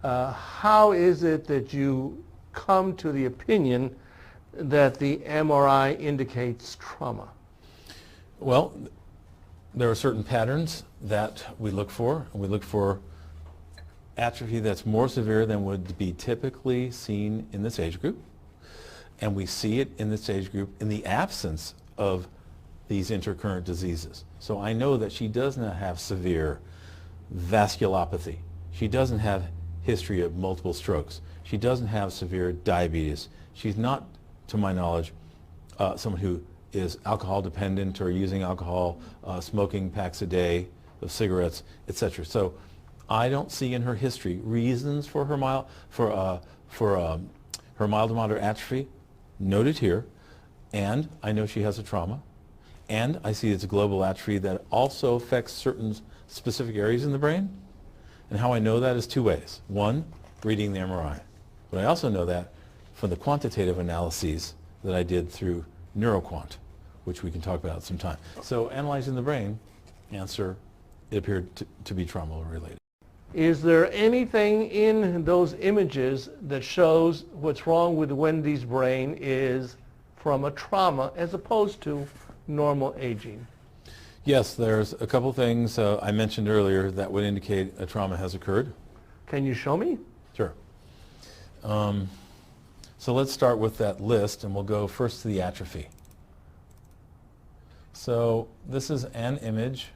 how is it that you come to the opinion that the MRI indicates trauma? Well, there are certain patterns that we look for. We look for atrophy that's more severe than would be typically seen in this age group. And we see it in this age group in the absence of these intercurrent diseases. So I know that she does not have severe vasculopathy. She doesn't have history of multiple strokes. She doesn't have severe diabetes. She's not, to my knowledge, someone who is alcohol dependent or using alcohol, smoking packs a day of cigarettes, etc. So I don't see in her history reasons for her mild to moderate atrophy noted here, and I know she has a trauma, and I see it's a global atrophy that also affects certain specific areas in the brain. And how I know that is two ways. One, reading the MRI. But I also know that from the quantitative analyses that I did through NeuroQuant, which we can talk about sometime. So analyzing the brain, answer, it appeared to be trauma related. Is there anything in those images that shows what's wrong with Wendy's brain is from a trauma as opposed to normal aging? Yes, there's a couple things I mentioned earlier that would indicate a trauma has occurred. Can you show me? Sure. So let's start with that list, and we'll go first to the atrophy. So this is an image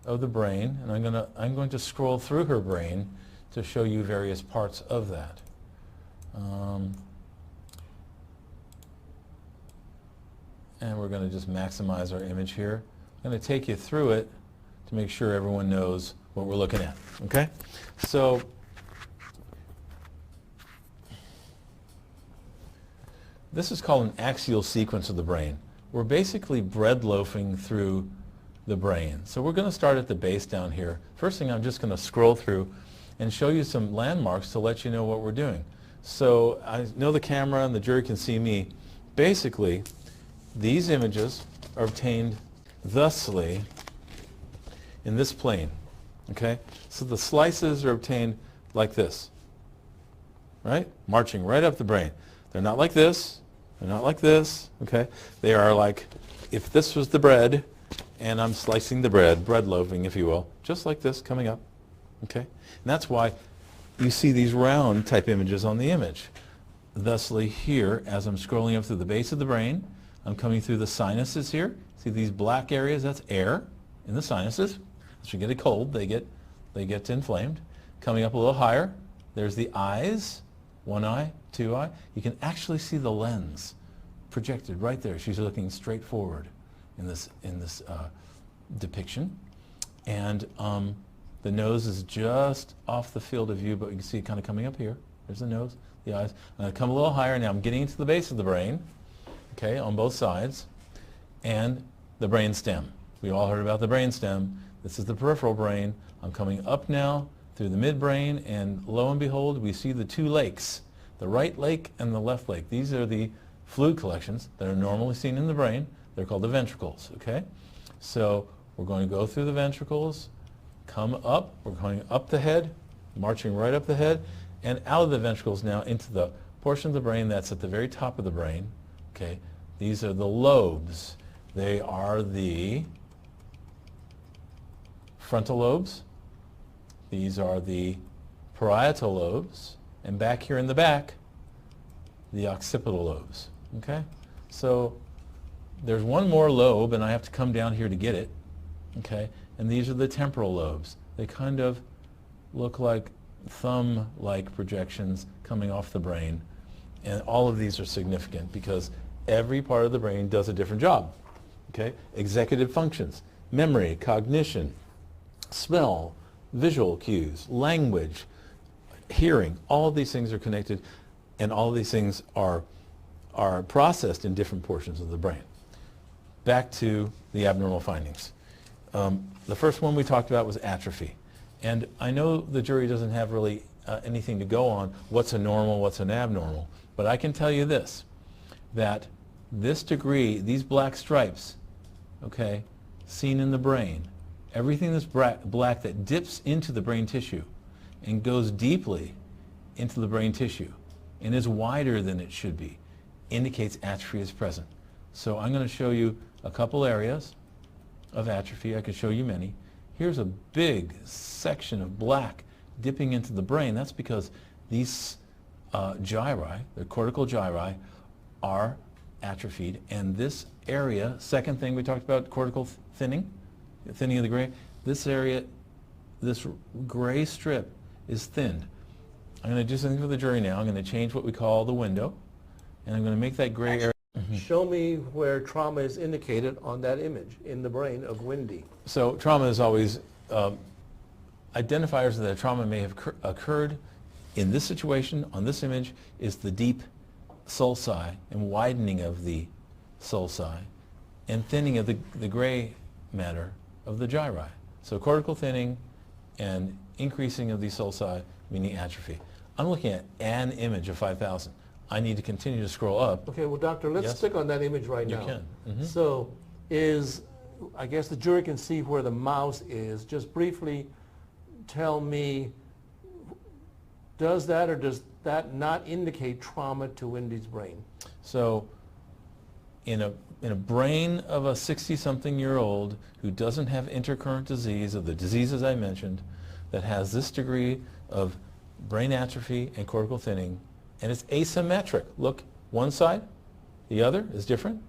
of the brain, and I'm going to scroll through her brain to show you various parts of that. And we're going to just maximize our image here. I'm going to take you through it to make sure everyone knows what we're looking at. Okay? So this is called an axial sequence of the brain. We're basically bread loafing through the brain. So we're going to start at the base down here. First thing, I'm just going to scroll through and show you some landmarks to let you know what we're doing. So I know the camera and the jury can see me. Basically, these images are obtained thusly in this plane. Okay? So the slices are obtained like this. Right? Marching right up the brain. They're not like this. They're not like this. Okay? They are like if this was the bread and I'm slicing the bread, bread loafing, if you will, just like this coming up. Okay? And that's why you see these round type images on the image. Thusly here, as I'm scrolling up through the base of the brain, I'm coming through the sinuses here. See these black areas? That's air in the sinuses. As you get a cold, they get inflamed. Coming up a little higher, there's the eyes, one eye, two eye. You can actually see the lens projected right there. She's looking straight forward in this depiction. And the nose is just off the field of view, but you can see it kind of coming up here. There's the nose, the eyes. I'm going to come a little higher now. I'm getting into the base of the brain, okay, on both sides, and the brain stem. We all heard about the brain stem. This is the peripheral brain. I'm coming up now through the midbrain, and lo and behold, we see the two lakes, the right lake and the left lake. These are the fluid collections that are normally seen in the brain. They're called the ventricles, okay? So we're going to go through the ventricles, come up, we're going up the head, marching right up the head, and out of the ventricles now into the portion of the brain that's at the very top of the brain, okay? These are the lobes. They are the frontal lobes. These are the parietal lobes. And back here in the back, the occipital lobes, okay? So there's one more lobe, and I have to come down here to get it, okay? And these are the temporal lobes. They kind of look like thumb-like projections coming off the brain. And all of these are significant because every part of the brain does a different job, okay? Executive functions, memory, cognition, smell, visual cues, language, hearing, all of these things are connected, and all of these things are processed in different portions of the brain. Back to the abnormal findings. The first one we talked about was atrophy. And I know the jury doesn't have really anything to go on what's a normal, what's an abnormal, but I can tell you this, that this degree, these black stripes, okay, seen in the brain, everything that's black that dips into the brain tissue and goes deeply into the brain tissue and is wider than it should be, indicates atrophy is present. So I'm going to show you a couple areas of atrophy. I could show you many. Here's a big section of black dipping into the brain. That's because these gyri, the cortical gyri, are atrophied, and this area, second thing we talked about, cortical thinning of the gray, this area, this gray strip is thinned. I'm going to do something for the jury now. I'm going to change what we call the window, and I'm going to make that gray area. Show me where trauma is indicated on that image in the brain of Wendy. So trauma is always identifiers that a trauma may have occurred in this situation, on this image, is the deep sulci and widening of the sulci and thinning of the gray matter of the gyri. So cortical thinning and increasing of the sulci, meaning atrophy. I'm looking at an image of 5,000. I need to continue to scroll up. Okay, well, doctor, let's stick on that image right now. You can. Mm-hmm. So I guess the jury can see where the mouse is. Just briefly tell me, does that or does that not indicate trauma to Wendy's brain? So in a brain of a 60-something-year-old who doesn't have intercurrent disease of the diseases I mentioned, that has this degree of brain atrophy and cortical thinning, and it's asymmetric. Look, one side, the other is different,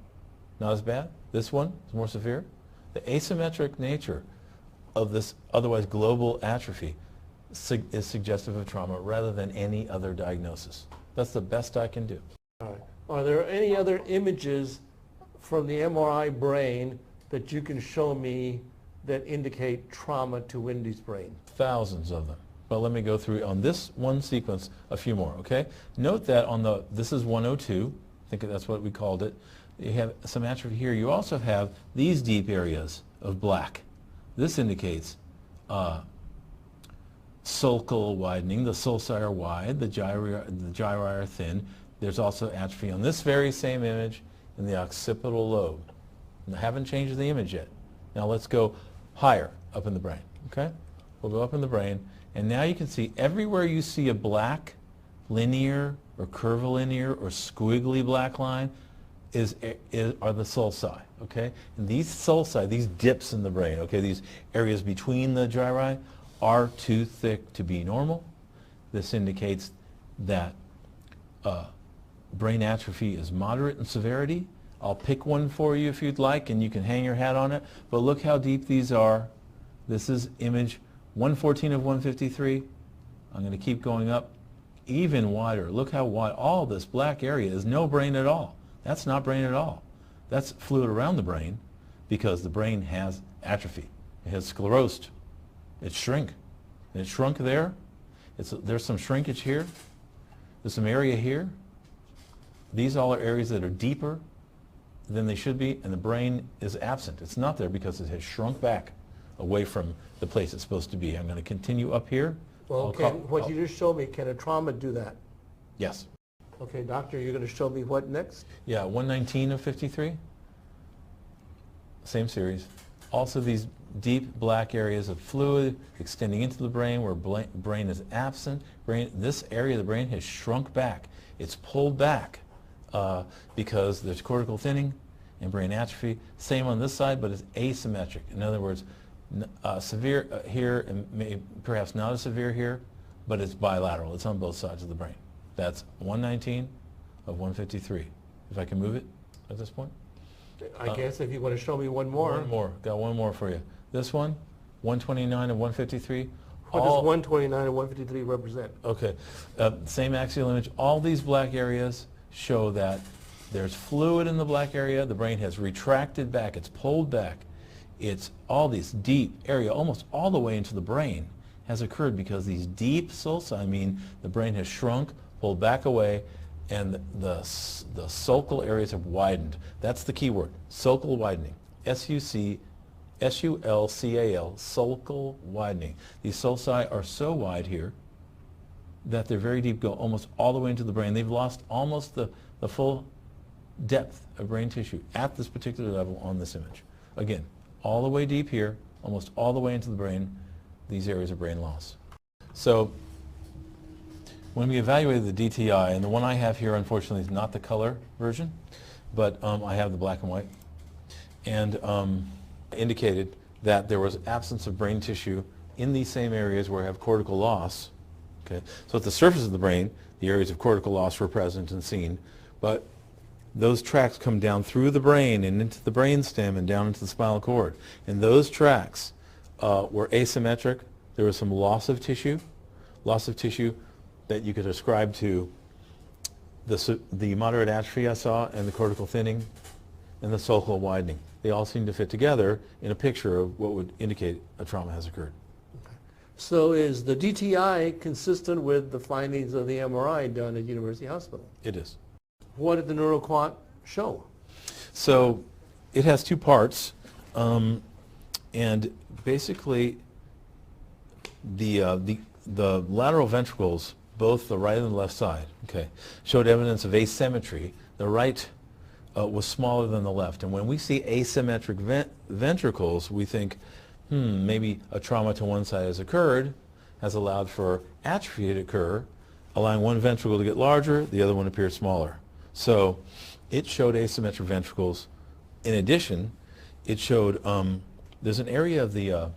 not as bad. This one is more severe. The asymmetric nature of this otherwise global atrophy is suggestive of trauma rather than any other diagnosis. That's the best I can do. All right. Are there any other images from the MRI brain that you can show me that indicate trauma to Wendy's brain? Thousands of them. But let me go through on this one sequence a few more, okay? Note that on this is 102, I think that's what we called it. You have some atrophy here. You also have these deep areas of black. This indicates sulcal widening. The sulci are wide, the gyri are thin. There's also atrophy on this very same image in the occipital lobe. And I haven't changed the image yet. Now let's go higher up in the brain, okay? We'll go up in the brain, and now you can see everywhere you see a black linear or curvilinear or squiggly black line are the sulci, okay? And these sulci, these dips in the brain, okay, these areas between the gyri are too thick to be normal. This indicates that brain atrophy is moderate in severity. I'll pick one for you if you'd like, and you can hang your hat on it. But look how deep these are. This is image 114 of 153. I'm going to keep going up even wider. Look how wide. All this black area is no brain at all. That's not brain at all. That's fluid around the brain because the brain has atrophy. It has sclerosed. It's shrink. And it shrunk there. There's some shrinkage here. There's some area here. These all are areas that are deeper than they should be, and the brain is absent. It's not there because it has shrunk back away from the place it's supposed to be. I'm going to continue up here. Well, what you just showed me, can a trauma do that? Yes. Okay, doctor, you're going to show me what next? Yeah, 119 of 53. Same series. Also these deep black areas of fluid extending into the brain where brain is absent. This area of the brain has shrunk back. It's pulled back because there's cortical thinning and brain atrophy. Same on this side, but it's asymmetric. In other words, severe here and perhaps not as severe here, but it's bilateral. It's on both sides of the brain. That's 119 of 153. If I can move it at this point. I guess if you want to show me one more. One more. Got one more for you. This one, 129 of 153. What does 129 and 153 represent? Okay. Same axial image. All these black areas show that there's fluid in the black area. The brain has retracted back. It's pulled back. It's all this deep area, almost all the way into the brain, has occurred because these deep sulci mean the brain has shrunk, pulled back away, and the sulcal areas have widened. That's the key word, sulcal widening. S-U-L-C-A-L, sulcal widening. These sulci are so wide here that they're very deep, go almost all the way into the brain. They've lost almost the full depth of brain tissue at this particular level on this image. Again, all the way deep here, almost all the way into the brain, these areas of brain loss. So When we evaluated the DTI, and the one I have here unfortunately is not the color version, but I have the black and white, and indicated that there was absence of brain tissue in these same areas where I have cortical loss. Okay? So at the surface of the brain, the areas of cortical loss were present and seen, but those tracts come down through the brain and into the brainstem and down into the spinal cord. And those tracts were asymmetric. There was some loss of tissue that you could ascribe to the moderate atrophy I saw and the cortical thinning and the sulcal widening. They all seem to fit together in a picture of what would indicate a trauma has occurred. Okay. So is the DTI consistent with the findings of the MRI done at University Hospital? It is. What did the NeuroQuant show? So it has two parts, and basically the lateral ventricles, both the right and the left side, okay, showed evidence of asymmetry. The right was smaller than the left, and when we see asymmetric ventricles, we think, maybe a trauma to one side has occurred, has allowed for atrophy to occur, allowing one ventricle to get larger, the other one appear smaller. So it showed asymmetric ventricles. In addition, it showed there's an area of the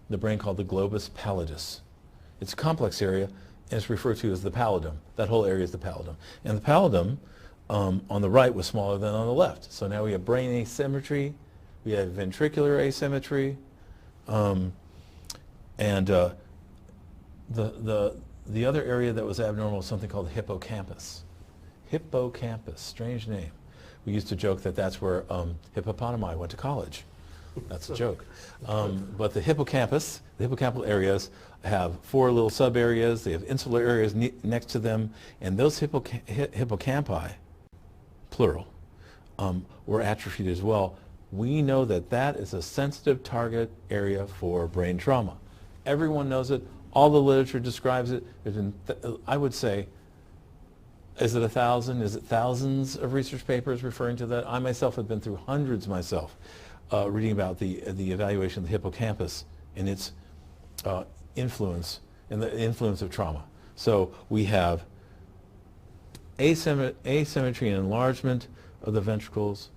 brain called the globus pallidus. It's a complex area, and it's referred to as the pallidum. That whole area is the pallidum. And the pallidum on the right was smaller than on the left. So now we have brain asymmetry, we have ventricular asymmetry, and the other area that was abnormal was something called hippocampus. Hippocampus, strange name. We used to joke that that's where hippopotami went to college. That's a joke. But the hippocampus, the hippocampal areas, have 4 little sub-areas. They have insular areas next to them. And those hippocampi, plural, were atrophied as well. We know that that is a sensitive target area for brain trauma. Everyone knows it. All the literature describes it. There's been, I would say, is it 1,000? Is it thousands of research papers referring to that? I myself have been through hundreds myself, reading about the evaluation of the hippocampus and its influence and the influence of trauma. So we have asymmetry and enlargement of the ventricles.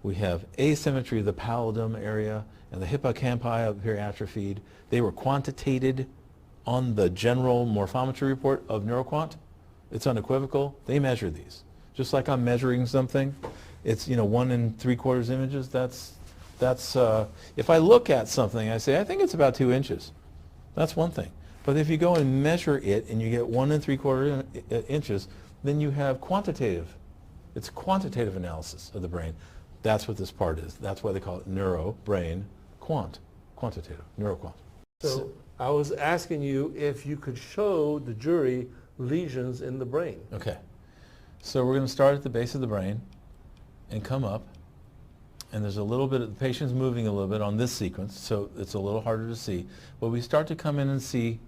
We have asymmetry of the pallidum area, and the hippocampi appear atrophied. They were quantitated on the general morphometry report of NeuroQuant. It's unequivocal. They measure these. Just like I'm measuring something, it's 1 3/4 images. That's if I look at something, I say I think it's about 2 inches. That's one thing. But if you go and measure it and you get 1 3/4 inches, then you have quantitative. It's quantitative analysis of the brain. That's what this part is. That's why they call it neuro, brain, quant, quantitative, NeuroQuant. So I was asking you if you could show the jury lesions in the brain. Okay. So we're going to start at the base of the brain and come up. And there's a little bit of the patient's moving a little bit on this sequence, so it's a little harder to see. But we start to come in and see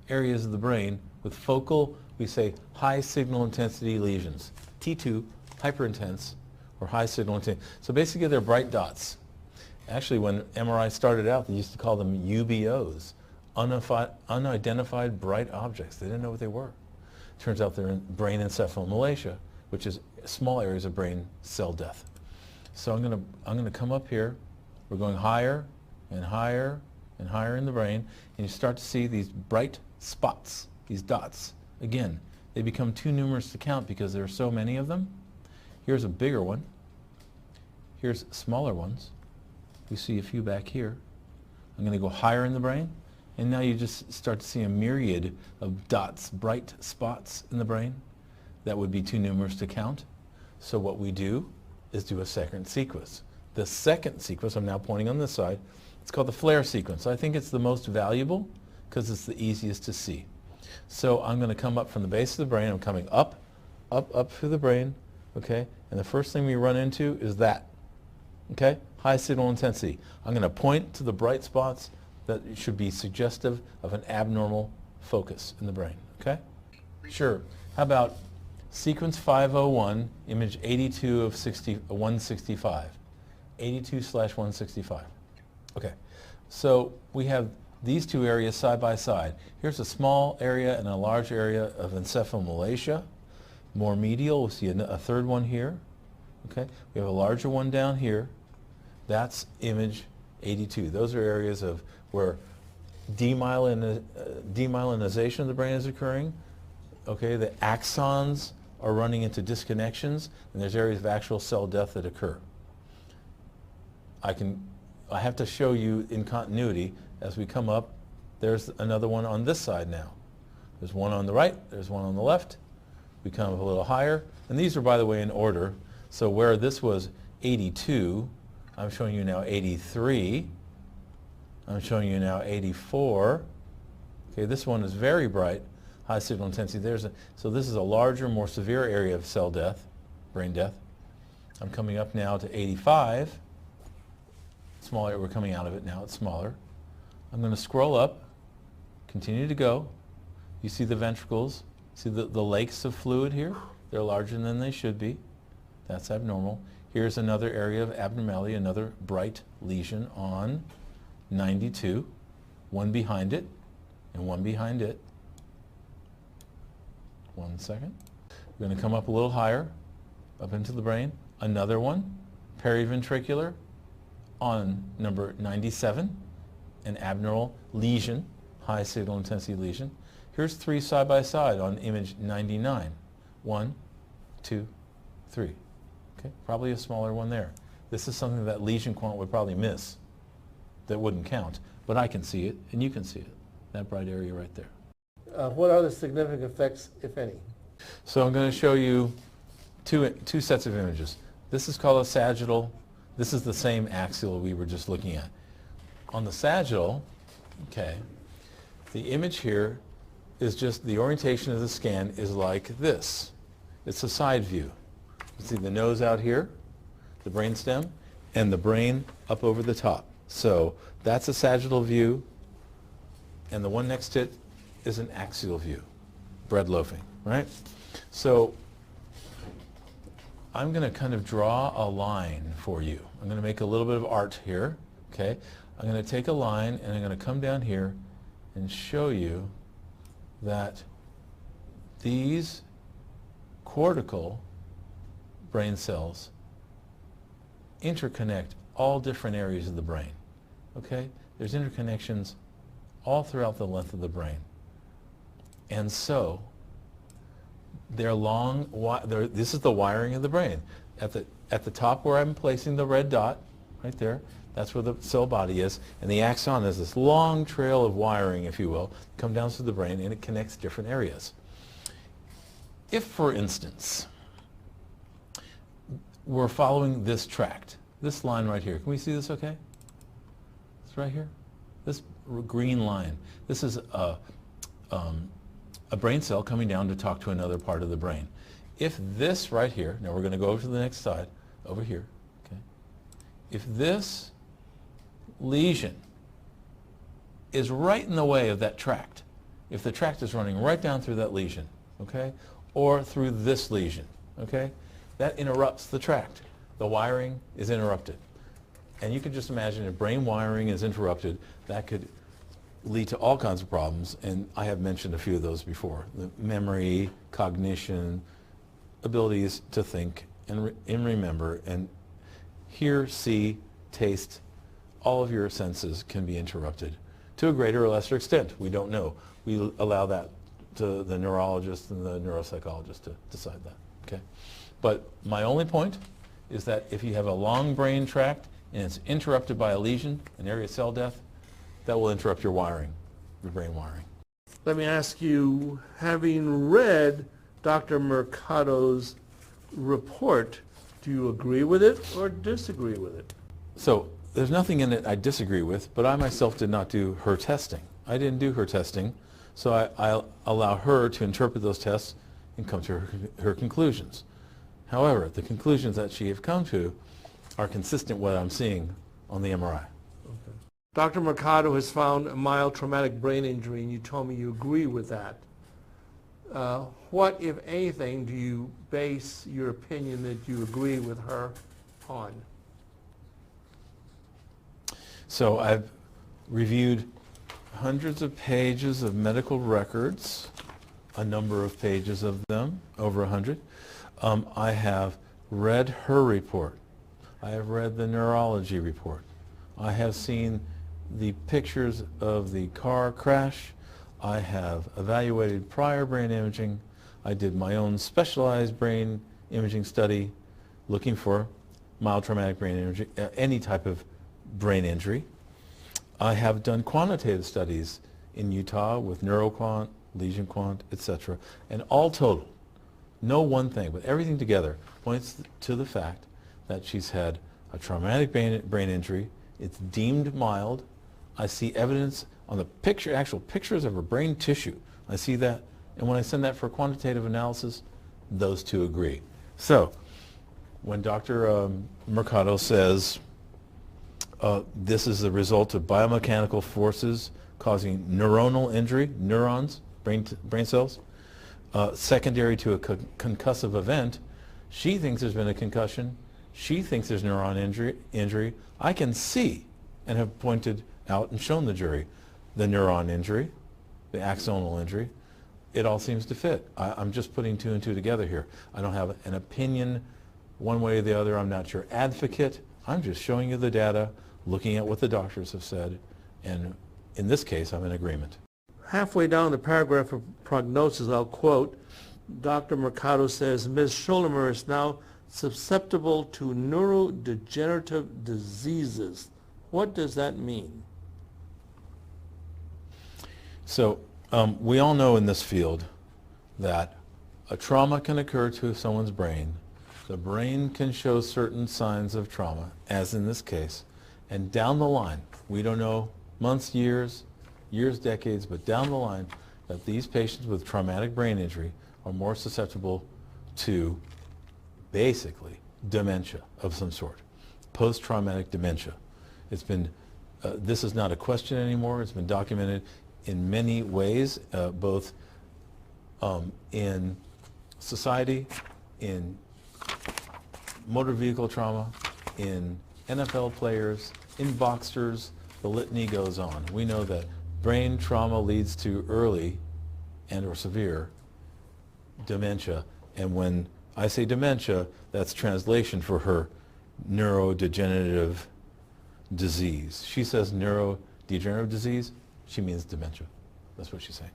areas of the brain with focal, we say, high signal intensity lesions. T2, hyperintense, or high signal intensity. So basically they're bright dots. Actually, when MRI started out, they used to call them UBOs, unidentified bright objects. They didn't know what they were. Turns out they're in brain encephalomalacia, which is small areas of brain cell death. So I'm going to come up here. We're going higher and higher and higher in the brain, and you start to see these bright spots, these dots. Again, they become too numerous to count because there are so many of them. Here's a bigger one. Here's smaller ones. We see a few back here. I'm going to go higher in the brain, and now you just start to see a myriad of dots, bright spots in the brain that would be too numerous to count. So what we do is do a second sequence. The second sequence, I'm now pointing on this side, it's called the flare sequence. I think it's the most valuable because it's the easiest to see. So I'm going to come up from the base of the brain. I'm coming up, up through the brain, okay? And the first thing we run into is that, okay? High signal intensity. I'm going to point to the bright spots that should be suggestive of an abnormal focus in the brain, okay? Sure. How about sequence 501, image 82 of 165. 82/165. Okay. So we have these two areas side by side. Here's a small area and a large area of encephalomalacia. More medial, we'll see a third one here. Okay, we have a larger one down here. That's image 82. Those are areas of where demyelinization of the brain is occurring. Okay, the axons are running into disconnections, and there's areas of actual cell death that occur. I have to show you in continuity as we come up. There's another one on this side now. There's one on the right, there's one on the left. We come up a little higher, and these are, by the way, in order. So where this was 82, I'm showing you now 83. I'm showing you now 84. Okay, this one is very bright, high signal intensity. So this is a larger, more severe area of cell death, brain death. I'm coming up now to 85. Smaller, we're coming out of it now, it's smaller. I'm going to scroll up, continue to go. You see the ventricles, see the lakes of fluid here? They're larger than they should be. That's abnormal. Here's another area of abnormality, another bright lesion on 92. One behind it and one behind it. 1 second. We're going to come up a little higher, up into the brain. Another one, periventricular on number 97, an abnormal lesion, high signal intensity lesion. Here's three side by side on image 99. 1, 2, 3. Okay, probably a smaller one there. This is something that lesion quant would probably miss. That wouldn't count, but I can see it, and you can see it. That bright area right there. What are the significant effects, if any? So I'm going to show you two sets of images. This is called a sagittal. This is the same axial we were just looking at. On the sagittal, okay, the image here is just the orientation of the scan is like this. It's a side view. You see the nose out here, the brainstem, and the brain up over the top. So that's a sagittal view, and the one next to it is an axial view, bread loafing, right? So I'm going to kind of draw a line for you. I'm going to make a little bit of art here, okay? I'm going to take a line and I'm going to come down here and show you that these cortical brain cells interconnect all different areas of the brain, okay? There's interconnections all throughout the length of the brain. And so they're long, this is the wiring of the brain. At the top where I'm placing the red dot, right there, that's where the cell body is, and the axon is this long trail of wiring, if you will, come down through the brain, and it connects different areas. If, for instance, we're following this tract, this line right here, can we see this okay? It's right here, this green line. This is a brain cell coming down to talk to another part of the brain. If this right here, now we're going to go over to the next side, over here, okay? If this lesion is right in the way of that tract, if the tract is running right down through that lesion, okay, or through this lesion, okay, that interrupts the tract. The wiring is interrupted. And you can just imagine if brain wiring is interrupted, that could lead to all kinds of problems, and I have mentioned a few of those before. The memory, cognition, abilities to think and remember, and hear, see, taste, all of your senses can be interrupted to a greater or lesser extent. We don't know. We allow that to the neurologist and the neuropsychologist to decide that, okay? But my only point is that if you have a long brain tract and it's interrupted by a lesion, an area of cell death, that will interrupt your wiring, your brain wiring. Let me ask you, having read Dr. Mercado's report, do you agree with it or disagree with it? So there's nothing in it I disagree with, but I myself did not do her testing. I didn't do her testing, so I allow her to interpret those tests and come to her conclusions. However, the conclusions that she has come to are consistent with what I'm seeing on the MRI. Okay. Dr. Mercado has found a mild traumatic brain injury, and you told me you agree with that. What, if anything, do you base your opinion that you agree with her on? So I've reviewed hundreds of pages of medical records, a number of pages of them, over 100. I have read her report. I have read the neurology report. I have seen the pictures of the car crash. I have evaluated prior brain imaging. I did my own specialized brain imaging study looking for mild traumatic brain injury, any type of brain injury. I have done quantitative studies in Utah with NeuroQuant, Lesion Quant, etc. And all total, no one thing, but everything together points to the fact that she's had a traumatic brain injury. It's deemed mild. I see evidence on the picture, actual pictures of her brain tissue. I see that. And when I send that for quantitative analysis, those two agree. So when Dr. Mercado says this is the result of biomechanical forces causing neuronal injury, neurons, brain cells, secondary to a concussive event, she thinks there's been a concussion. She thinks there's neuron injury. I can see and have pointed out and shown the jury the neuron injury, the axonal injury. It all seems to fit. I'm just putting two and two together here. I don't have an opinion one way or the other. I'm not your advocate. I'm just showing you the data, looking at what the doctors have said, and in this case, I'm in agreement. Halfway down the paragraph of prognosis, I'll quote, Dr. Mercado says, Ms. Schollemer is now susceptible to neurodegenerative diseases. What does that mean? So we all know in this field that a trauma can occur to someone's brain. The brain can show certain signs of trauma, as in this case, and down the line, we don't know months, years, decades, but down the line, that these patients with traumatic brain injury are more susceptible to basically dementia of some sort, post-traumatic dementia. It's been, this is not a question anymore. It's been documented in many ways, both in society, in motor vehicle trauma, in NFL players, in boxers, the litany goes on. We know that brain trauma leads to early and or severe dementia, and when I say dementia, that's translation for her neurodegenerative disease. She says neurodegenerative disease, she means dementia. That's what she's saying.